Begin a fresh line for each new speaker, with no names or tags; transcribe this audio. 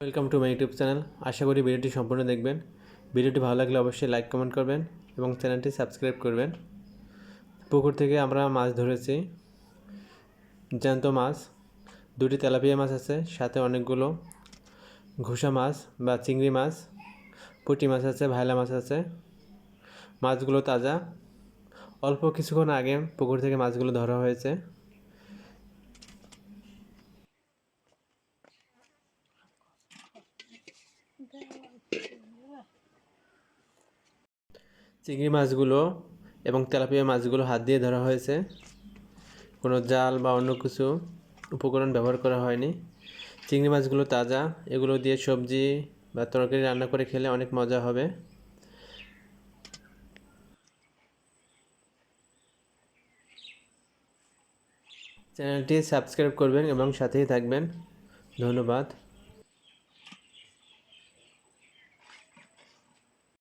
Welcome to my YouTube channel. আশা করি ভিডিওটি সম্পূর্ণ দেখবেন। ভিডিওটি ভালো লাগলে অবশ্যই লাইক কমেন্ট করবেন এবং চ্যানেলটি সাবস্ক্রাইব করবেন। পুকুর থেকে আমরা মাছ ধরেছি, জ্যান্ত মাছ। দুটি তেলাপিয়া মাছ আছে, সাথে অনেকগুলো ঘুষা মাছ বা চিংড়ি মাছ, পুঁটি মাছ আছে, ভাইলা মাছ আছে। মাছগুলো তাজা, অল্প কিছুক্ষণ আগে পুকুর থেকে মাছগুলো ধরা হয়েছে। চিংড়ি মাছগুলো এবং তেলাপিয়া মাছগুলো হাত দিয়ে ধরা হয়েছে, কোনো জাল বা অন্য কিছু উপকরণ ব্যবহার করা হয়নি। চিংড়ি মাছগুলো তাজা, এগুলো দিয়ে সবজি বা তরকারি রান্না করে খেলে অনেক মজা হবে। চ্যানেলটি সাবস্ক্রাইব করবেন এবং সাথেই থাকবেন। ধন্যবাদ।